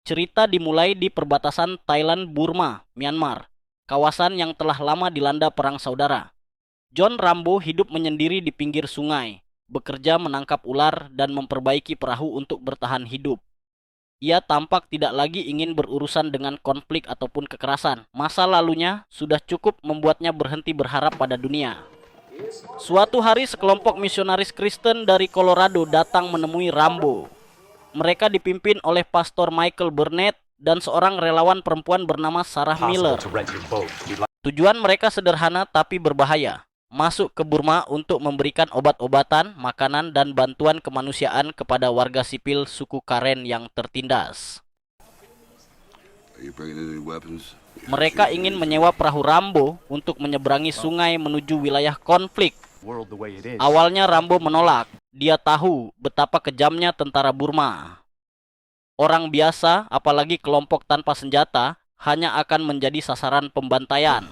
Cerita dimulai di perbatasan Thailand-Burma, Myanmar, kawasan yang telah lama dilanda perang saudara. John Rambo hidup menyendiri di pinggir sungai, bekerja menangkap ular dan memperbaiki perahu untuk bertahan hidup. Ia tampak tidak lagi ingin berurusan dengan konflik ataupun kekerasan. Masa lalunya sudah cukup membuatnya berhenti berharap pada dunia. Suatu hari sekelompok misionaris Kristen dari Colorado datang menemui Rambo. Mereka dipimpin oleh Pastor Michael Burnett dan seorang relawan perempuan bernama Sarah Miller. Tujuan mereka sederhana tapi berbahaya. Masuk ke Burma untuk memberikan obat-obatan, makanan, dan bantuan kemanusiaan kepada warga sipil suku Karen yang tertindas. Mereka ingin menyewa perahu Rambo untuk menyeberangi sungai menuju wilayah konflik. Awalnya Rambo menolak. Dia tahu betapa kejamnya tentara Burma. Orang biasa, apalagi kelompok tanpa senjata, hanya akan menjadi sasaran pembantaian.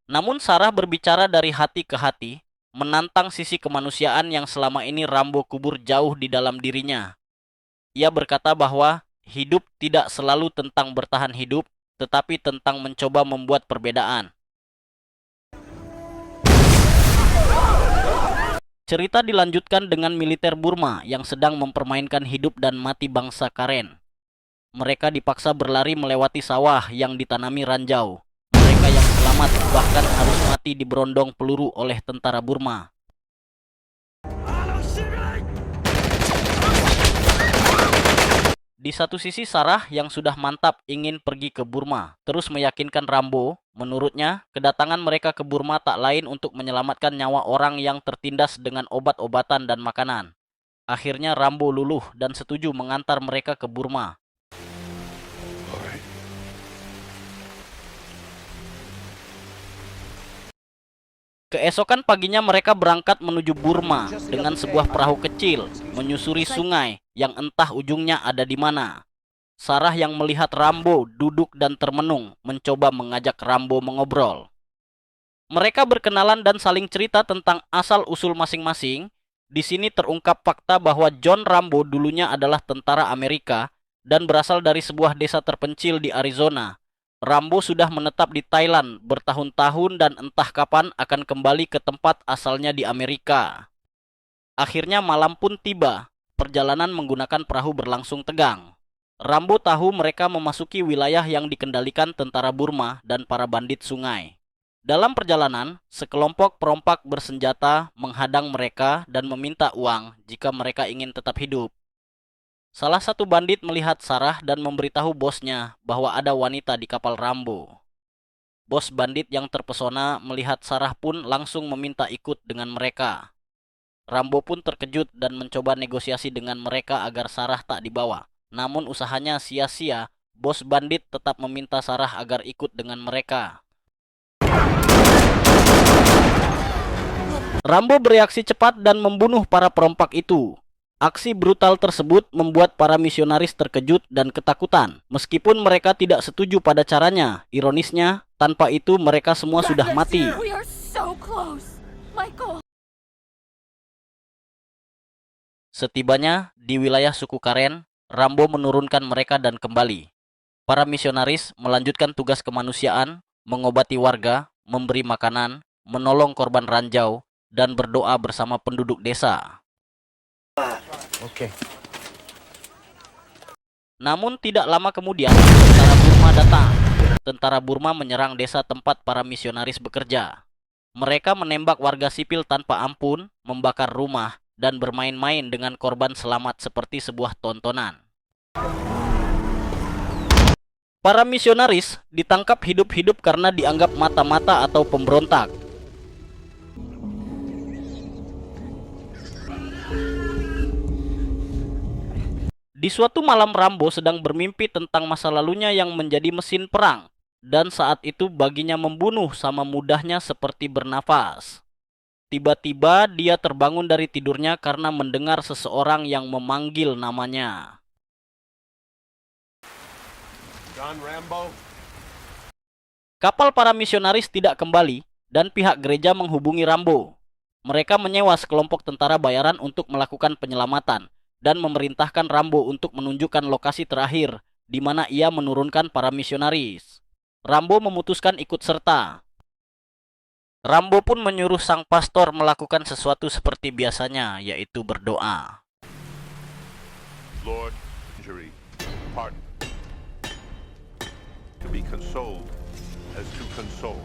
Namun Sarah berbicara dari hati ke hati, menantang sisi kemanusiaan yang selama ini Rambo kubur jauh di dalam dirinya. Ia berkata bahwa hidup tidak selalu tentang bertahan hidup, tetapi tentang mencoba membuat perbedaan. Cerita dilanjutkan dengan militer Burma yang sedang mempermainkan hidup dan mati bangsa Karen. Mereka dipaksa berlari melewati sawah yang ditanami ranjau. Mereka yang selamat bahkan harus mati diberondong peluru oleh tentara Burma. Di satu sisi Sarah yang sudah mantap ingin pergi ke Burma, terus meyakinkan Rambo, menurutnya kedatangan mereka ke Burma tak lain untuk menyelamatkan nyawa orang yang tertindas dengan obat-obatan dan makanan. Akhirnya Rambo luluh dan setuju mengantar mereka ke Burma. Keesokan paginya mereka berangkat menuju Burma dengan sebuah perahu kecil, menyusuri sungai yang entah ujungnya ada di mana. Sarah yang melihat Rambo duduk dan termenung, mencoba mengajak Rambo mengobrol. Mereka berkenalan dan saling cerita tentang asal-usul masing-masing. Di sini terungkap fakta bahwa John Rambo dulunya adalah tentara Amerika dan berasal dari sebuah desa terpencil di Arizona. Rambo sudah menetap di Thailand bertahun-tahun dan entah kapan akan kembali ke tempat asalnya di Amerika. Akhirnya malam pun tiba. Perjalanan menggunakan perahu berlangsung tegang. Rambo tahu mereka memasuki wilayah yang dikendalikan tentara Burma dan para bandit sungai. Dalam perjalanan, sekelompok perompak bersenjata menghadang mereka dan meminta uang jika mereka ingin tetap hidup. Salah satu bandit melihat Sarah dan memberitahu bosnya bahwa ada wanita di kapal Rambo. Bos bandit yang terpesona melihat Sarah pun langsung meminta ikut dengan mereka. Rambo pun terkejut dan mencoba negosiasi dengan mereka agar Sarah tak dibawa. Namun usahanya sia-sia, bos bandit tetap meminta Sarah agar ikut dengan mereka. Rambo bereaksi cepat dan membunuh para perompak itu. Aksi brutal tersebut membuat para misionaris terkejut dan ketakutan. Meskipun mereka tidak setuju pada caranya, ironisnya, tanpa itu mereka semua sudah mati. Setibanya di wilayah suku Karen, Rambo menurunkan mereka dan kembali. Para misionaris melanjutkan tugas kemanusiaan, mengobati warga, memberi makanan, menolong korban ranjau, dan berdoa bersama penduduk desa. Namun tidak lama kemudian, tentara Burma datang. Tentara Burma menyerang desa tempat para misionaris bekerja. Mereka menembak warga sipil tanpa ampun, membakar rumah, dan bermain-main dengan korban selamat seperti sebuah tontonan. Para misionaris ditangkap hidup-hidup karena dianggap mata-mata atau pemberontak. Di suatu malam Rambo sedang bermimpi tentang masa lalunya yang menjadi mesin perang. Dan saat itu baginya membunuh sama mudahnya seperti bernafas. Tiba-tiba dia terbangun dari tidurnya karena mendengar seseorang yang memanggil namanya. John Rambo. Kapal para misionaris tidak kembali dan pihak gereja menghubungi Rambo. Mereka menyewa sekelompok tentara bayaran untuk melakukan penyelamatan. dan memerintahkan Rambo untuk menunjukkan lokasi terakhir di mana ia menurunkan para misionaris. Rambo memutuskan ikut serta. Rambo pun menyuruh sang pastor melakukan sesuatu seperti biasanya, yaitu berdoa. Lord, injury, pardon. To be consoled as to console.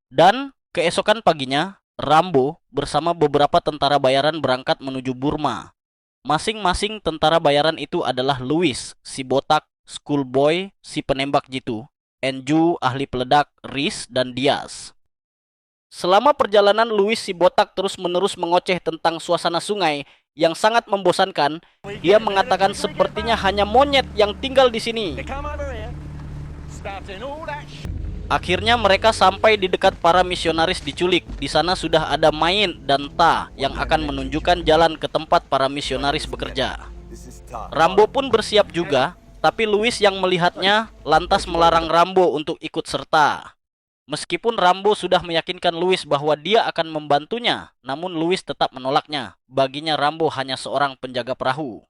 Dan keesokan paginya, Rambo bersama beberapa tentara bayaran berangkat menuju Burma. Masing-masing tentara bayaran itu adalah Louis, si botak, schoolboy, si penembak jitu, Enju, ahli peledak, Rhys, dan Diaz. Selama perjalanan, Louis si botak terus-menerus mengoceh tentang suasana sungai yang sangat membosankan. Dia mengatakan sepertinya hanya monyet yang tinggal di sini. Akhirnya mereka sampai di dekat para misionaris diculik. Di sana sudah ada Main dan Ta yang akan menunjukkan jalan ke tempat para misionaris bekerja. Rambo pun bersiap juga, tapi Louis yang melihatnya lantas melarang Rambo untuk ikut serta. Meskipun Rambo sudah meyakinkan Louis bahwa dia akan membantunya, namun Louis tetap menolaknya. Baginya Rambo hanya seorang penjaga perahu.